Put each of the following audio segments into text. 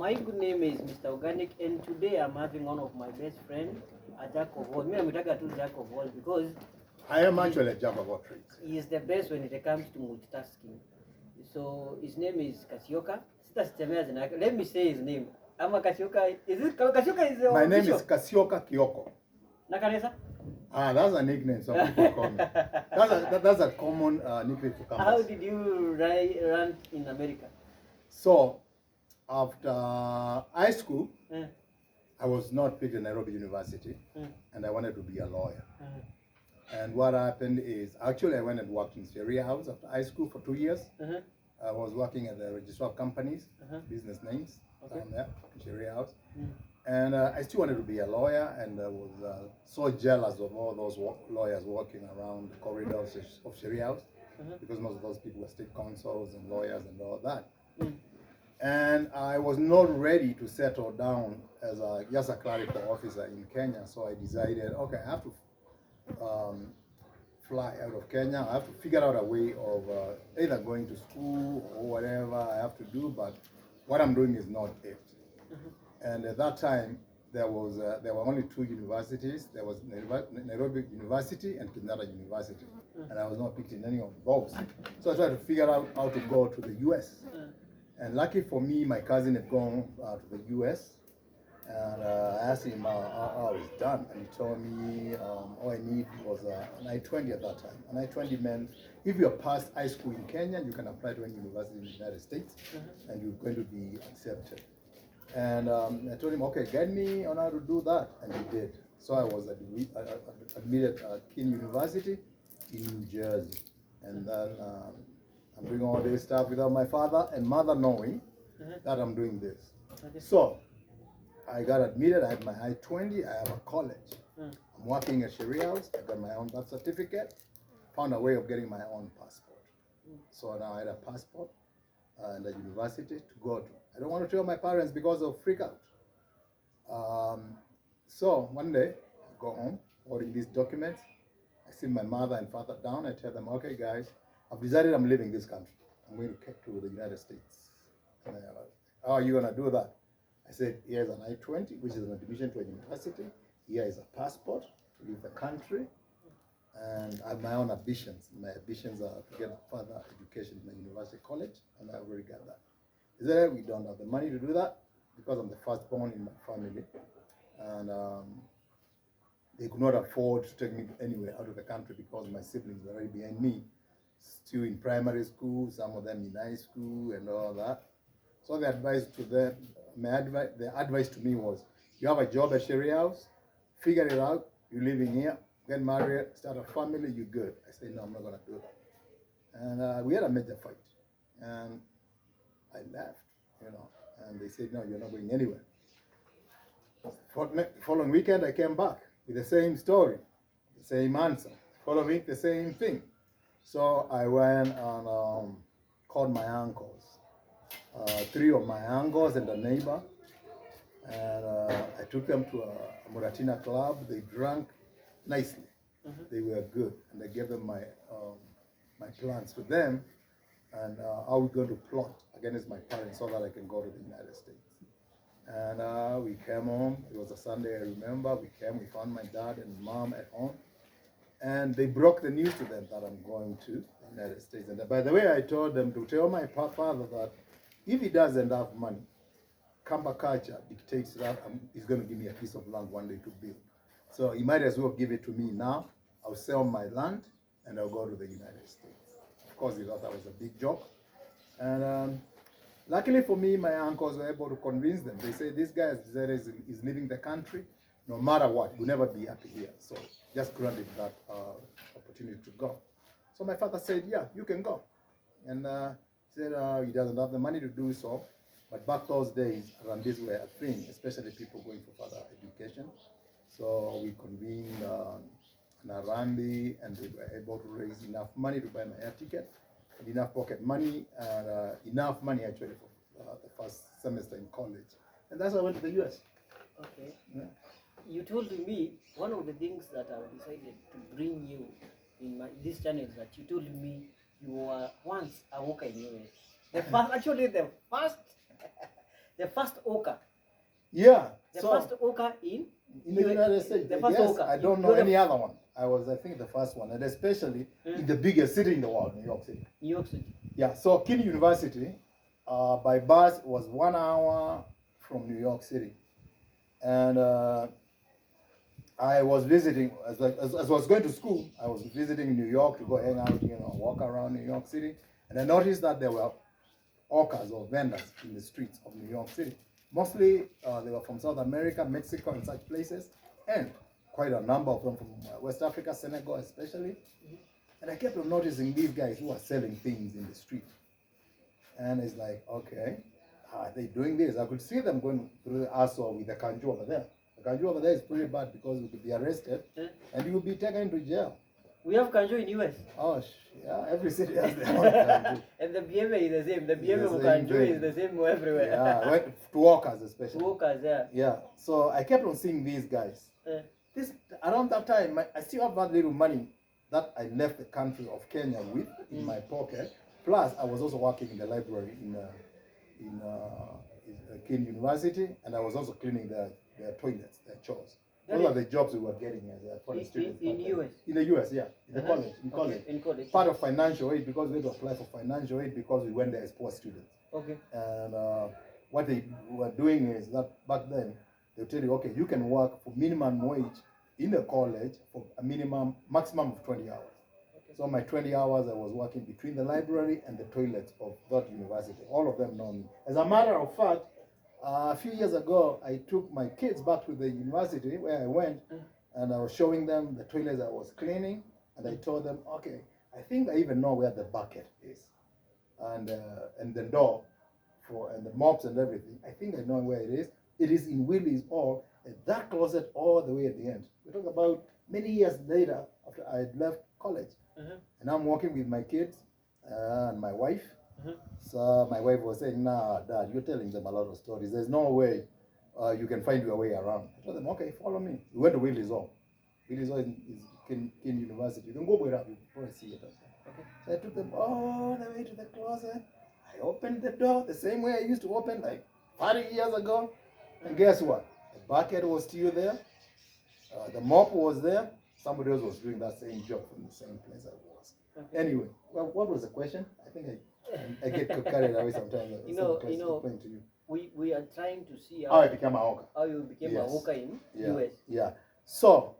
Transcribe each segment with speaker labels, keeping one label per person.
Speaker 1: My good name is Mr. Organic, and today I'm having one of my best friends, a jack of all. Me, I'm a jack of all because
Speaker 2: I am actually a jack of all trades.
Speaker 1: he is the best when it comes to multitasking. So his name is Kasyoka. Let me say his name. I'm a Kasyoka. Is it Kasyoka? Is
Speaker 2: my name is Kasyoka Kyoko.
Speaker 1: Nakanesa?
Speaker 2: That's a nickname some people call me. That's a common nickname for campus.
Speaker 1: How did you run in America?
Speaker 2: So, after high school, I was not picked at Nairobi University, and I wanted to be a lawyer. And what happened is, actually, I went and worked in Sharia House after high school for 2 years. I was working at the Register of Companies, business names, down there in Sharia House. And I still wanted to be a lawyer, and I was so jealous of all those lawyers walking around the corridors of Sharia House, because most of those people were state counsels and lawyers and all that. And I was not ready to settle down as just a clerical officer in Kenya, so I decided, okay, I have to fly out of Kenya. I have to figure out a way of either going to school or whatever I have to do, but what I'm doing is not it. And at that time, there were only two universities. There was Nairobi University and Kenyatta University, and I was not picked in any of those. So I tried to figure out how to go to the US. And lucky for me, my cousin had gone to the US, and I asked him how it's done, and he told me all I need was an I-20 at that time. An I-20 meant if you're past high school in Kenya, you can apply to any university in the United States, and you're going to be accepted. And I told him, okay, get me on how to do that, and he did. So I was admitted at King University in New Jersey, and then I'm doing all this stuff without my father and mother knowing that I'm doing this. So I got admitted. I had my I-20. I have a college. I'm working at Sharia House. I got my own birth certificate. Found a way of getting my own passport. So now I had a passport and a university to go to. I don't want to tell my parents because they'll freak out. So one day, I go home, holding these documents. I sit my mother and father down. I tell them, okay, guys, I've decided I'm leaving this country. I'm going to the United States. And they're like, how are you going to do that? I said, here's an I-20, which is an admission to a university. Here is a passport to leave the country. And I have my own ambitions. My ambitions are to get further education in a university college, and I already got that. He said, we don't have the money to do that because I'm the firstborn in my family. And they could not afford to take me anywhere out of the country because my siblings were already behind me, still in primary school, some of them in high school and all that. So the advice to them, the advice to me was, you have a job at Sharia House, figure it out, you're living here, get married, start a family, you're good. I said, no, I'm not going to do that. And we had a major fight. And I left, and they said, no, you're not going anywhere. Following weekend, I came back with the same story, the same answer. Following week, the same thing. So I went and called my uncles, 3 of my uncles and a neighbor, and I took them to a Muratina club. They drank nicely. They were good, and I gave them my plans to them, and how we're going to plot against my parents so that I can go to the United States. And we came home. It was a Sunday, I remember. We found my dad and mom at home, and they broke the news to them that I'm going to the United States. And by the way, I told them to tell my father that if he doesn't have money, Kamba culture dictates that he's going to give me a piece of land one day to build. So he might as well give it to me now. I'll sell my land and I'll go to the United States. Of course, he thought that was a big joke. And luckily for me, my uncles were able to convince them. They say, this guy is leaving the country. No matter what, we'll never be happy here. So just granted that opportunity to go. So my father said, yeah, you can go. And he said he doesn't have the money to do so. But back those days, Randis were a thing, especially people going for further education. So we convened an Arandi, and we were able to raise enough money to buy my air ticket, and enough pocket money, and enough money actually for the first semester in college. And that's why I went to the US.
Speaker 1: Okay. Yeah. You told me one of the things that I decided to bring you in this channel is that you told me you were once a worker in US. The first the first Oka.
Speaker 2: Yeah.
Speaker 1: The
Speaker 2: So
Speaker 1: first Oka in
Speaker 2: the United States,
Speaker 1: the first
Speaker 2: yes,
Speaker 1: Oka.
Speaker 2: I don't know any other one. I was, I think, the first one, and especially in the biggest city in the world, New York City.
Speaker 1: New York City.
Speaker 2: Yeah. So King University, by bus was 1 hour from New York City, and I was visiting as I was going to school. I was visiting New York to go hang out, walk around New York City, and I noticed that there were hawkers or vendors in the streets of New York City. Mostly they were from South America, Mexico, and such places, and quite a number of them from West Africa, Senegal especially. And I kept on noticing these guys who are selling things in the street. And it's like, okay, how are they doing this? I could see them going through the asshole with the kanju over there. The kanju over there is pretty bad because you could be arrested and you will be taken to jail.
Speaker 1: We have kanju in US.
Speaker 2: Oh, yeah, every city has their own kanju.
Speaker 1: And the BMA is the same. The
Speaker 2: It's
Speaker 1: BMA
Speaker 2: the
Speaker 1: of
Speaker 2: same
Speaker 1: kanju
Speaker 2: thing.
Speaker 1: is the same everywhere.
Speaker 2: Yeah, to workers especially.
Speaker 1: To workers, yeah.
Speaker 2: Yeah, so I kept on seeing these guys. Around that time, I still have that little money that I left the country of Kenya with in my pocket. Plus, I was also working in the library in King University, and I was also cleaning their toilets, their chores. Those are the jobs we were getting as foreign students.
Speaker 1: In US?
Speaker 2: In the US, yeah. In the college. In college.
Speaker 1: Okay, in college.
Speaker 2: Part of financial aid, because we had to apply for financial aid because we went there as poor students.
Speaker 1: Okay.
Speaker 2: And what they were doing is that back then, they'll tell you, okay, you can work for minimum wage in the college for a maximum of 20 hours. Okay. So my 20 hours, I was working between the library and the toilets of that university. All of them know me. As a matter of fact, a few years ago, I took my kids back to the university where I went, and I was showing them the toilets I was cleaning, and I told them, okay, I think I even know where the bucket is, and the door and the mops and everything. I think I know where it is. It is in Willie's or that closet all the way at the end. We talk about many years later after I had left college, and I'm working with my kids and my wife. So my wife was saying, nah, Dad, you're telling them a lot of stories. There's no way you can find your way around. I told them, okay, follow me. We went to Willie's Hall. Willie's Hall is King University. You can go where you probably see it. Okay. So I took them all the way to the closet. I opened the door the same way I used to open like 30 years ago. And guess what? The bucket was still there. The mop was there. Somebody else was doing that same job from the same place I was. Okay. Anyway, well, what was the question? I think I get carried away sometimes.
Speaker 1: We are trying to see
Speaker 2: how I became a hawker.
Speaker 1: How you became a hawker in US.
Speaker 2: Yeah. So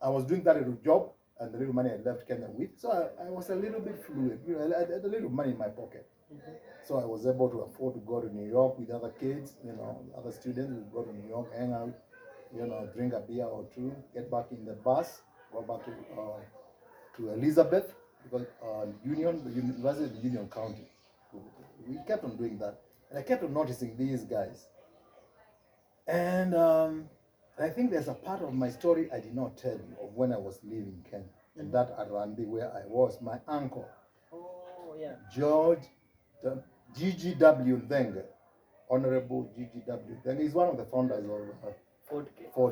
Speaker 2: I was doing that little job and the little money I left Kenya with. So I was a little bit fluent. I had a little money in my pocket. So I was able to afford to go to New York with other kids, other students. We go to New York, hang out, drink a beer or two, get back in the bus, go back to Elizabeth, because the University of Union County. We kept on doing that. And I kept on noticing these guys. And I think there's a part of my story I did not tell you of when I was leaving Kenya. And that Arambi where I was, my uncle, George GGW Thenge, Honorable GGW Thenge. He's one of the founders of Ford before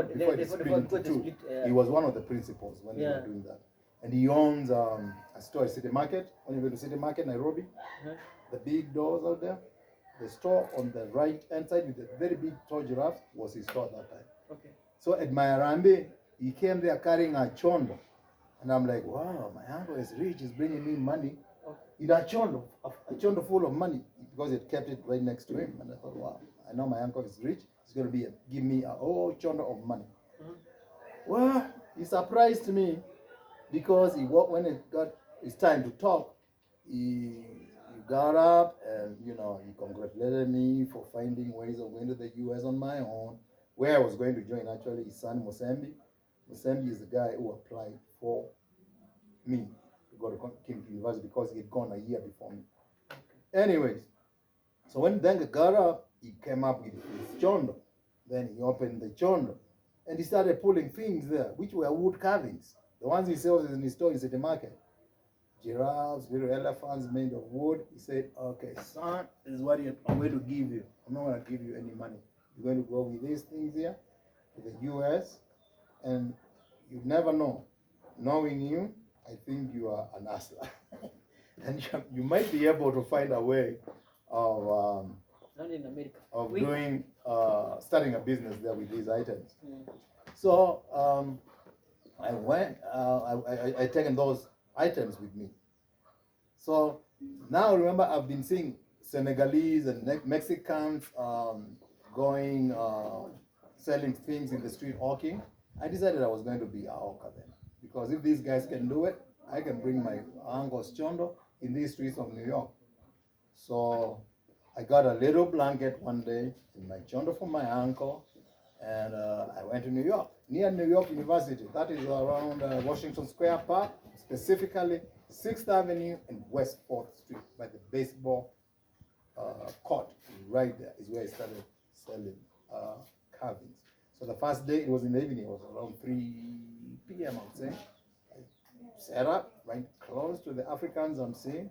Speaker 2: it split into two. He was one of the principals when they were doing that. And he owns a store at City Market. When you go to City Market, Nairobi, the big doors out there, the store on the right hand side with the very big tall giraffe was his store at that time. Okay. So at my Arambe, he came there carrying a chondo. And I'm like, wow, my uncle is rich, he's bringing me money. In a chondo full of money, because it kept it right next to him. And I thought, wow, I know my uncle is rich, he's going to give me a whole chondo of money. Well, he surprised me because when it's time to talk, he got up and, he congratulated me for finding ways of going to the US on my own, where I was going to join actually his son, Musembi. Musembi is the guy who applied for me to go to King University because he had gone a year before me. Okay. Anyways, so when Dengue got up, he came up with his chondo. Then he opened the chondo and he started pulling things there, which were wood carvings. The ones he sells in his store in City Market. Giraffes, little elephants made of wood. He said, okay, son, this is what I'm going to give you. I'm not going to give you any money. You're going to go with these things here to the US, and you never know. Knowing you, I think you are an hustler. And you might be able to find a way of
Speaker 1: Not in America.
Speaker 2: of
Speaker 1: We,
Speaker 2: doing starting a business there with these items.
Speaker 1: mm,
Speaker 2: So I went. I taken those items with me. So now remember, I've been seeing Senegalese and Mexicans going selling things in the street hawking. I decided I was going to be a hawker then, because if these guys can do it, I can bring my uncle's chondo in these streets of New York. So I got a little blanket one day in my chondo for my uncle, and I went to New York, near New York University. That is around Washington Square Park, specifically 6th Avenue and West 4th Street by the baseball court. Right there is where I started selling carvings. So the first day, it was in the evening, it was around 3 p.m. I would say. I set up right close to the Africans I'm seeing,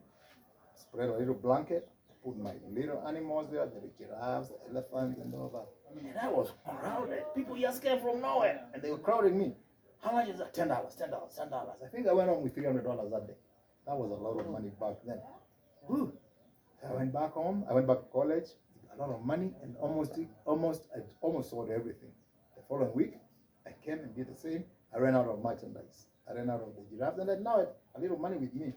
Speaker 2: spread a little blanket, put my little animals there, the giraffes, the elephants, and all that. And I was crowded. People just came from nowhere, and they were crowding me. How much is that? $10, $10, $10. I think I went home with $300 that day. That was a lot of money back then. Whew. I went back home. I went back to college. A lot of money, and I almost sold everything. The following week, I came and did the same. I ran out of merchandise. I ran out of the giraffes, and I now had a little money with me.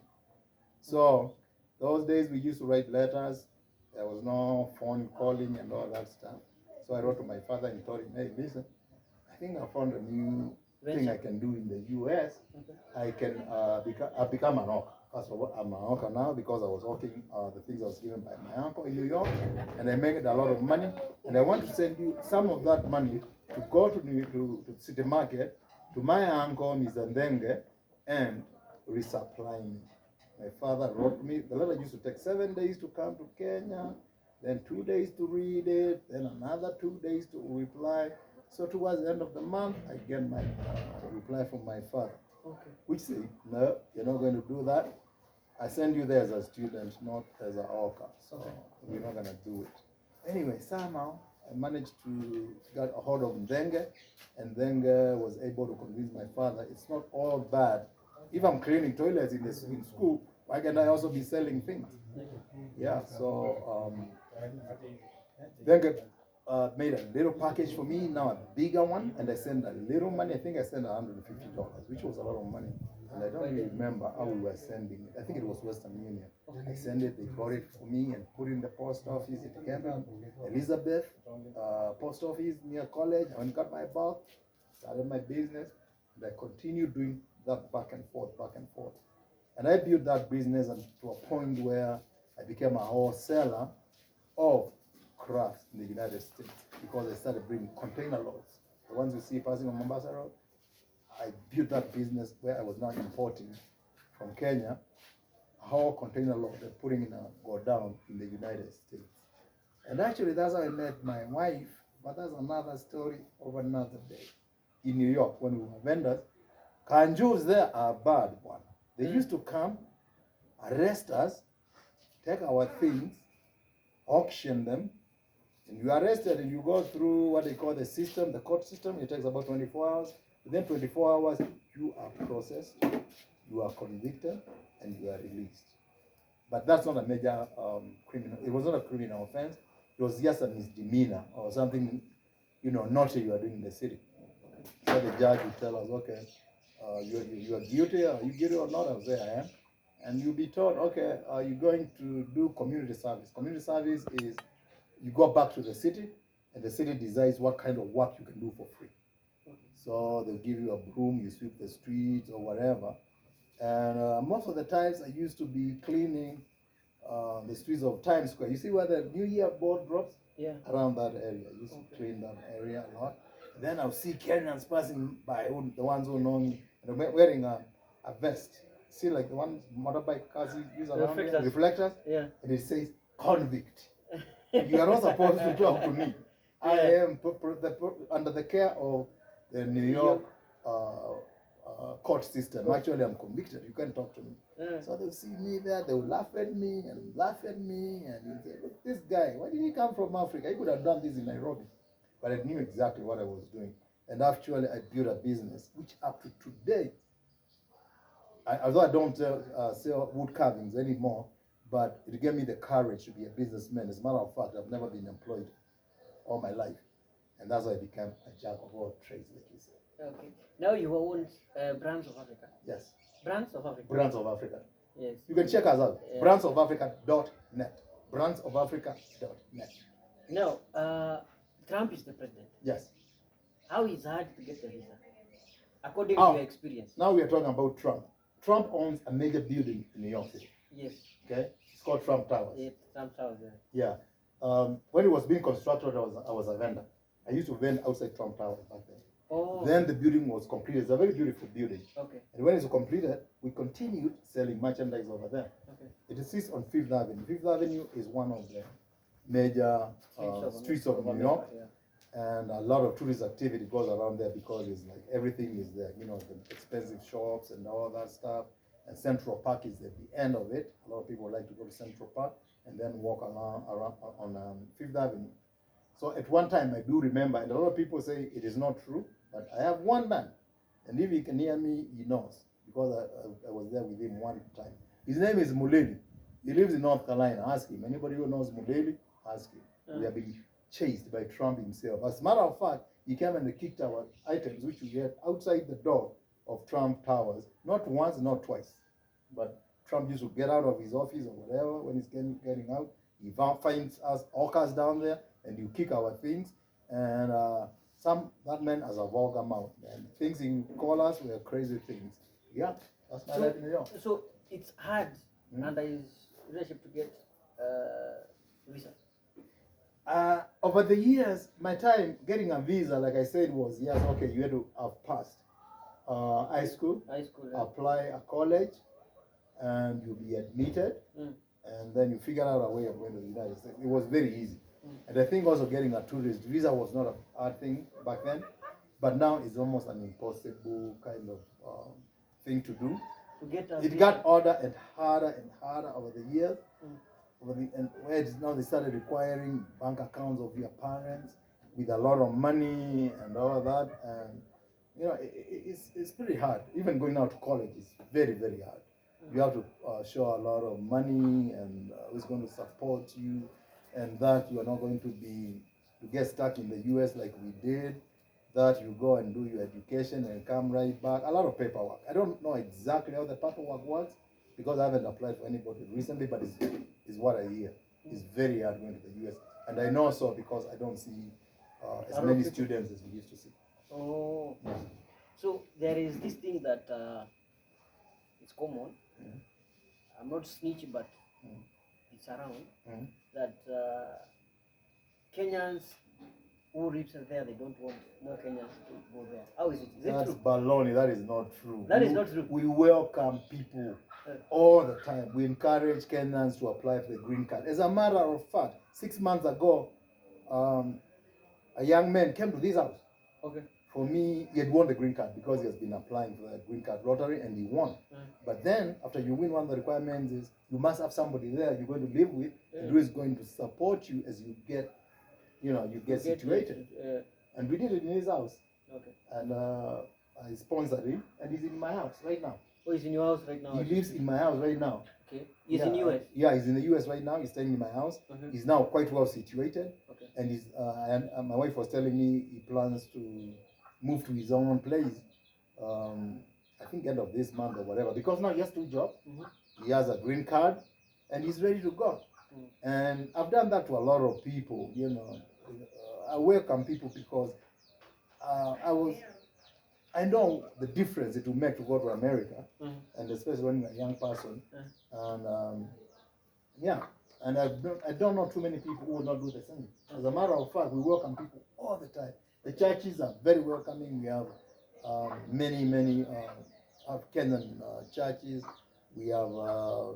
Speaker 2: So those days we used to write letters. There was no phone calling and all that stuff. So I wrote to my father and told him, hey, listen, I think I found a new thing I can do in the US. I can become an hawker. First of all, I'm a hawker now because I was hawking the things I was given by my uncle in New York, and I made a lot of money. And I want to send you some of that money to go to City Market to my uncle, Mr. Ndenge, and resupply me. My father wrote me, the letter used to take 7 days to come to Kenya, then 2 days to read it, then another 2 days to reply. So towards the end of the month, I get my reply from my father, which said, no, you're not going to do that. I send you there as a student, not as a hawker. So we're not going to do it. Anyway, somehow I managed to get a hold of Ndenge, and Ndenge was able to convince my father it's not all bad. If I'm cleaning toilets in school, why can't I also be selling things? Yeah, so Ndenge made a little package for me, now a bigger one, and I sent a little money. I think I sent $150, which was a lot of money. And I don't really remember how we were sending it. I think it was Western Union. I sent it, they got it for me and put it in the post office. It came in Elizabeth post office near college. I went and got my bag, started my business, and I continued doing that back and forth, back and forth. And I built that business to a point where I became a wholesaler of crafts in the United States, because I started bringing container loads. The ones you see passing on Mombasa Road, I built that business where I was now importing from Kenya a whole container load and putting in a go down in the United States. And actually that's how I met my wife, but that's another story of another day. In New York, when we were vendors, Kanjus there are bad one. They used to come, arrest us, take our things, auction them, and you are arrested and you go through what they call the system, the court system. It takes about 24 hours. Within 24 hours, you are processed, you are convicted, and you are released. But that's not a major criminal. It was not a criminal offense. It was just a misdemeanor or something, naughty you are doing in the city. So the judge would tell us, okay, you are guilty. Are you guilty or not? I'll say I am. And you'll be told, okay, are you going to do community service? Community service is you go back to the city, and the city decides what kind of work you can do for free. So they'll give you a broom, you sweep the streets or whatever. And most of the times I used to be cleaning the streets of Times Square. You see where the New Year board drops?
Speaker 1: Yeah.
Speaker 2: Around that area. I used to clean that area a lot. And then I'll see Kenyans passing by, the ones who know me, and they're wearing a vest. See, like the ones motorbike cars use around here, reflectors?
Speaker 1: Yeah.
Speaker 2: And it says convict. You are not supposed to talk to me. Yeah. I am under the care of the New York court system. Actually, I'm convicted. You can't talk to me. Yeah. So they'll see me there. They'll laugh at me and laugh at me. And you say, look, this guy, why did he come from Africa? He could have done this in Nairobi. But I knew exactly what I was doing. And actually, I built a business, which up to today, although I don't sell wood carvings anymore, but it gave me the courage to be a businessman. As a matter of fact, I've never been employed all my life, and that's why I became a jack of all trades, like you said.
Speaker 1: Okay. Now you own Brands of Africa.
Speaker 2: Yes.
Speaker 1: Brands of Africa.
Speaker 2: Brands of Africa.
Speaker 1: Yes.
Speaker 2: You can check us out.
Speaker 1: Yeah.
Speaker 2: Brandsofafrica.net. Brandsofafrica.net.
Speaker 1: Now, Trump is the president.
Speaker 2: Yes.
Speaker 1: How is it hard to get the visa? According to
Speaker 2: Oh,
Speaker 1: your experience.
Speaker 2: Now we are talking about Trump. Trump owns a major building in New York City.
Speaker 1: Yes.
Speaker 2: Okay, it's called Trump Towers.
Speaker 1: Yeah, Trump Towers.
Speaker 2: Yeah. When it was being constructed, I was a vendor. I used to vend outside Trump Towers back then.
Speaker 1: Oh.
Speaker 2: Then the building was completed. It's a very beautiful building.
Speaker 1: Okay.
Speaker 2: And when it's completed, we continued selling merchandise over there.
Speaker 1: Okay.
Speaker 2: It sits on Fifth Avenue. Fifth Avenue is one of the major streets of New York.
Speaker 1: Yeah.
Speaker 2: And a lot of tourist activity goes around there because it's like everything is there, you know, the expensive shops and all that stuff. And Central Park is at the end of it. A lot of people like to go to Central Park and then walk around on Fifth Avenue. So at one time, I do remember, and a lot of people say it is not true, but I have one man, and if he can hear me, he knows, because I was there with him one time. His name is Muleli. He lives in North Carolina. Ask him. Anybody who knows Muleli, ask him. We have been chased by Trump himself. As a matter of fact, he came and kicked our items, which we had outside the door of Trump Towers, not once, not twice. But Trump used to get out of his office or whatever when he's getting out. He finds us hawkers down there, and you kick our things. And that man has a vulgar mouth, and things he call us were crazy things. Yeah, that's my life in New York.
Speaker 1: So it's hard under his leadership to get visa.
Speaker 2: Over the years, my time getting a visa, like I said, was yes, okay, you had to have passed high school,
Speaker 1: Yeah.
Speaker 2: apply a college, and you'll be admitted, and then you figure out a way of going to the United States. It was very easy. And I think also getting a tourist visa was not a hard thing back then, but now it's almost an impossible kind of thing to do.
Speaker 1: To get a
Speaker 2: It
Speaker 1: visa.
Speaker 2: got harder and harder over the years. And where it's now they started requiring bank accounts of your parents with a lot of money and all of that, and you know it's pretty hard. Even going out to college is very hard. You have to show a lot of money and who's going to support you, and that you are not going to get stuck in the U.S. like we did. That you go and do your education and come right back. A lot of paperwork. I don't know exactly how the paperwork works, because I haven't applied for anybody recently, but it's what I hear. It's very hard going to the U.S. And I know so because I don't see as many students as we used to see.
Speaker 1: Oh. Yeah. So there is this thing that it's common. I'm not snitching, but it's around that Kenyans who lives there, they don't want more Kenyans to go there. How is it? Is
Speaker 2: That's
Speaker 1: it true?
Speaker 2: baloney. That is not true.
Speaker 1: That is not true.
Speaker 2: We welcome people all the time. We encourage Kenyans to apply for the green card. As a matter of fact, 6 months ago, a young man came to this house.
Speaker 1: Okay.
Speaker 2: For me, he had won the green card because he has been applying for the green card lottery and he won. But then, after you win, one of the requirements is you must have somebody there you're going to live with and who is going to support you as you get, situated. And we did it in his house. Okay. And I sponsored him, and he's in my house right now.
Speaker 1: Oh, he's in your house right now?
Speaker 2: He lives in my house right now.
Speaker 1: Okay. He's in US?
Speaker 2: Yeah, he's in the US right now. He's staying in my house. He's now quite well situated. Okay. And my wife was telling me he plans to move to his own place. I think end of this month or whatever. Because now he has 2 jobs. He has a green card, and he's ready to go. And I've done that to a lot of people. I welcome people because I know the difference it will make to go to America, and especially when you're a young person. And and I don't know too many people who will not do the same. As a matter of fact, we welcome people all the time. The churches are very welcoming. We have many Kenyan churches. We have a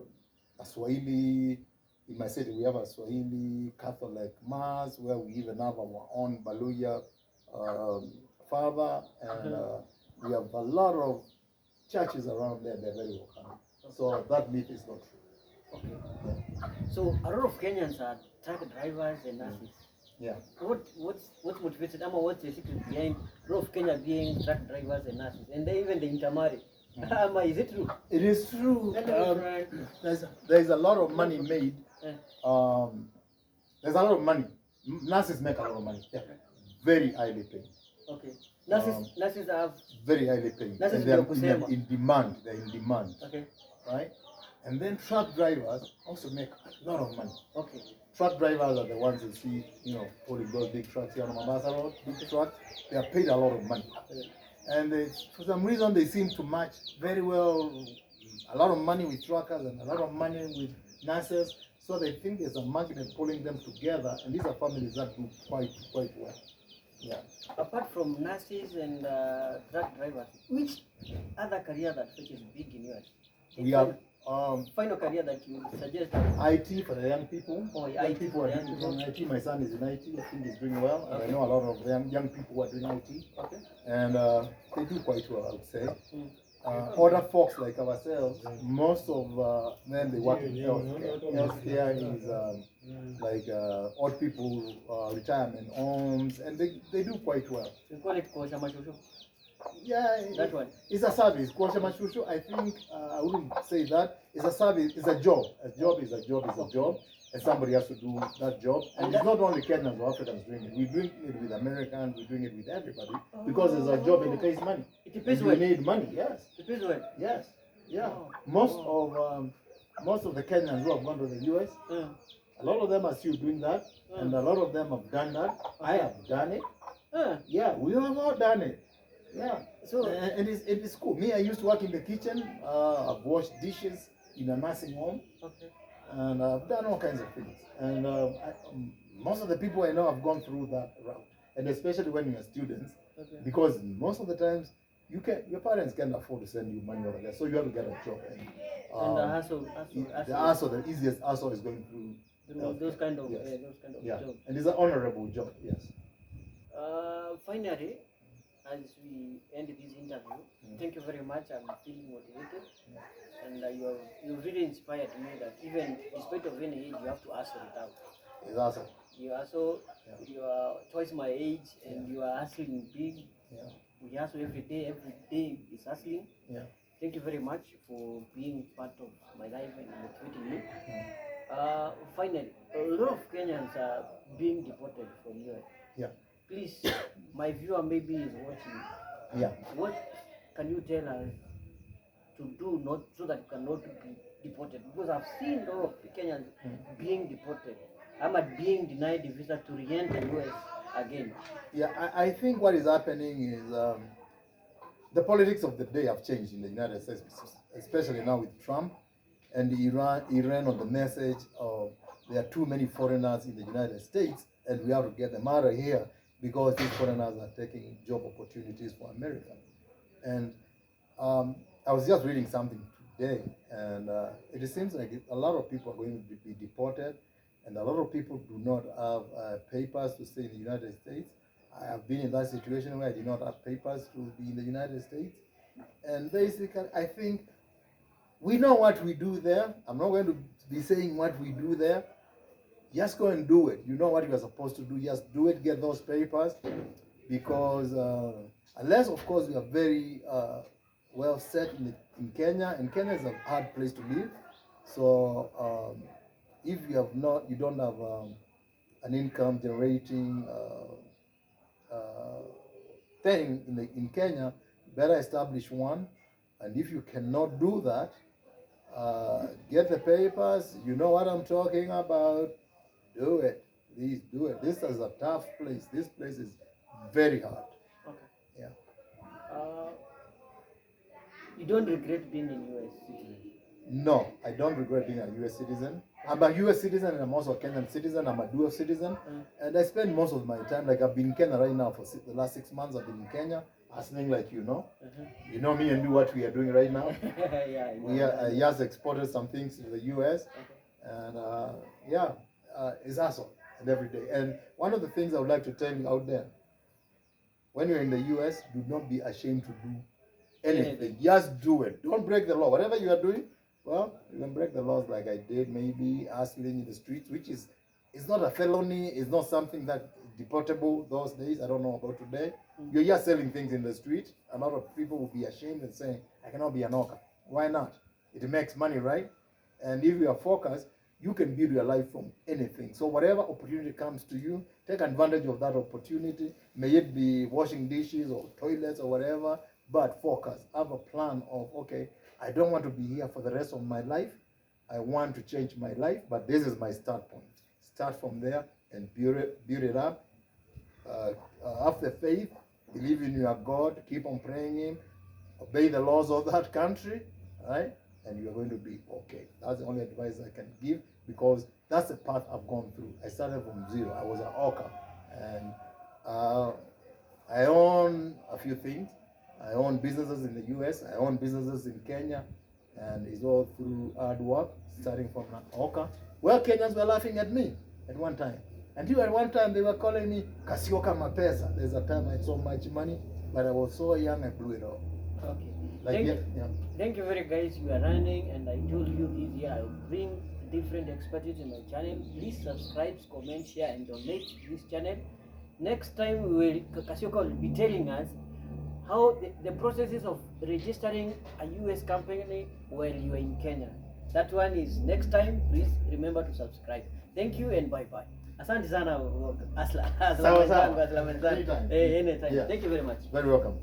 Speaker 2: Swahili. In my city, we have a Swahili Catholic Mass where we even have our own Baluya Father, and we have a lot of churches around there. They're very welcoming. So that myth is not true.
Speaker 1: Okay. Yeah. So a lot of Kenyans are truck drivers and nurses.
Speaker 2: Yeah.
Speaker 1: What's motivated? What's the secret behind a lot of Kenya being truck drivers and nurses, and they even they intermarry? Is it true?
Speaker 2: It is true.
Speaker 1: Hello, friend.
Speaker 2: There's a lot of money made.
Speaker 1: Eh,
Speaker 2: There's a lot of money. Nurses make a lot of money. Yeah. Very highly paid.
Speaker 1: okay.
Speaker 2: Um,
Speaker 1: Nurses have.
Speaker 2: Very highly paid.
Speaker 1: Nurses
Speaker 2: And they're
Speaker 1: ndio kusema.
Speaker 2: in demand. They're in demand.
Speaker 1: Okay.
Speaker 2: Right? And then truck drivers also make a lot of money.
Speaker 1: Okay.
Speaker 2: Truck drivers are the ones you see, pulling those big trucks here on Mombasa Road, big trucks. They are paid a lot of money. And for some reason, they seem to match very well a lot of money with truckers and a lot of money with nurses. So they think there's a magnet pulling them together, and these are families that do quite well. Yeah.
Speaker 1: Apart from nurses and truck drivers, which other career that fetches big in US?
Speaker 2: We have
Speaker 1: Final career that you would suggest?
Speaker 2: IT for the young people.
Speaker 1: Oh,
Speaker 2: young
Speaker 1: IT
Speaker 2: people
Speaker 1: for
Speaker 2: are
Speaker 1: young
Speaker 2: doing
Speaker 1: people.
Speaker 2: IT. My son is in IT. I think he's doing well. And
Speaker 1: Okay.
Speaker 2: I know a lot of young people who are doing IT.
Speaker 1: Okay.
Speaker 2: And they do quite well, I would say.
Speaker 1: Mm.
Speaker 2: Other folks like ourselves, most of them, they work in healthcare. Healthcare is like old people retirement homes, and they do quite well.
Speaker 1: You call it kosha mashushu?
Speaker 2: Yeah,
Speaker 1: That one.
Speaker 2: it's a service. Kwasha Mashushu, I think I wouldn't say that. It's a service. It's a job. A job is a job is a job, and somebody has to do that job. And it's not only Kenyans or Africans doing it. We're doing it with Americans. We're doing it with everybody because it's a job and it pays money.
Speaker 1: It pays
Speaker 2: You
Speaker 1: well.
Speaker 2: need money. Yes.
Speaker 1: It pays well.
Speaker 2: Yes. Yeah.
Speaker 1: Oh.
Speaker 2: Most of the Kenyans who have gone to the US,
Speaker 1: Mm.
Speaker 2: a lot of them are still doing that, and a lot of them have done that. I have done it. Yeah, we have all done it. Yeah.
Speaker 1: So
Speaker 2: And it is cool. Me, I used to work in the kitchen. I've washed dishes in a nursing home,
Speaker 1: okay.
Speaker 2: and I've done all kinds of things. And most of the people I know have gone through that route, and especially when you're students,
Speaker 1: Okay.
Speaker 2: because most of the times your parents can't afford to send you money over there, so you have to get a job. And the hustle, the easiest hustle is going through
Speaker 1: those kind of
Speaker 2: yes.
Speaker 1: those kind of
Speaker 2: Yeah,
Speaker 1: jobs.
Speaker 2: and it's an honorable job. Yes.
Speaker 1: Finally, as we end this interview, thank you very much. I'm feeling motivated, and you really inspired me that even in spite of any age, you have to hustle it out.
Speaker 2: It's awesome.
Speaker 1: You also, you are twice my age, and you are hustling big.
Speaker 2: Yeah.
Speaker 1: We hustle every day. Every day is hustling.
Speaker 2: Yeah.
Speaker 1: Thank you very much for being part of my life and motivating me. Finally, a lot of Kenyans are being deported from here.
Speaker 2: Yeah.
Speaker 1: Please, my viewer maybe is watching.
Speaker 2: Yeah.
Speaker 1: What can you tell us to do not so that you cannot be deported? Because I've seen a lot of Kenyans being deported. I'm being denied the visa to re-enter the US again.
Speaker 2: Yeah, I think what is happening is the politics of the day have changed in the United States, especially now with Trump and Iran on the message of there are too many foreigners in the United States and we have to get them out of here because these foreigners are taking job opportunities for America. And I was just reading something today, and it seems like a lot of people are going to be deported, and a lot of people do not have papers to stay in the United States. I have been in that situation where I did not have papers to be in the United States. And basically, I think we know what we do there. I'm not going to be saying what we do there. Just go and do it. You know what you are supposed to do. Just do it, get those papers. Because unless, of course, we are very well set in Kenya, and Kenya is a hard place to live. So if you have not, you don't have an income generating thing in Kenya, better establish one. And if you cannot do that, get the papers. You know what I'm talking about. Do it. Please do it. This is a tough place. This place is very hard.
Speaker 1: Okay.
Speaker 2: Yeah.
Speaker 1: You don't regret being in US citizen?
Speaker 2: No, I don't regret being a US citizen. I'm a US citizen and I'm also a Kenyan citizen. I'm a dual citizen. And I spend most of my time, like I've been in Kenya right now for the last 6 months. I've been in Kenya, hustling like you know. You know me and do what we are doing right now.
Speaker 1: Yeah,
Speaker 2: I just exported some things to the US. And it's hustle and every day. And one of the things I would like to tell you out there, when you're in the US, do not be ashamed to do anything. Just do it. Don't break the law. Whatever you are doing, well, you can break the laws like I did, maybe hustling in the streets, which is, it's not a felony. It's not something that deportable those days. I don't know about today. You're just selling things in the street. A lot of people will be ashamed and saying, I cannot be an hawker. Why not? It makes money, right? And if you are focused, you can build your life from anything. So whatever opportunity comes to you, take advantage of that opportunity. May it be washing dishes or toilets or whatever, but focus. Have a plan of, okay, I don't want to be here for the rest of my life. I want to change my life, but this is my start point. Start from there and build it up. Have the faith, believe in your God, keep on praying Him, obey the laws of that country, right? And you're going to be okay. That's the only advice I can give, because that's the path I've gone through. I started from zero. I was an hawker, and I own a few things. I own businesses in the US, I own businesses in Kenya, and it's all through hard work, starting from an hawker. Well, Kenyans were laughing at me at one time. Until at one time they were calling me kasyoka mapesa. There's a time I had so much money, but I was so young I blew it all.
Speaker 1: Okay.
Speaker 2: Like,
Speaker 1: Thank you very guys. We are running, and I told you this year I'll bring different expertise in my channel. Please subscribe, comment, share, and donate to this channel. Next time Kasyoka will be telling us how the processes of registering a US company while you are in Kenya. That one is next time. Please remember to subscribe. Thank you and bye bye. Asante sana Asla.
Speaker 2: Sawa sawa.
Speaker 1: Anytime.
Speaker 2: Yeah.
Speaker 1: Thank you very much.
Speaker 2: Very welcome.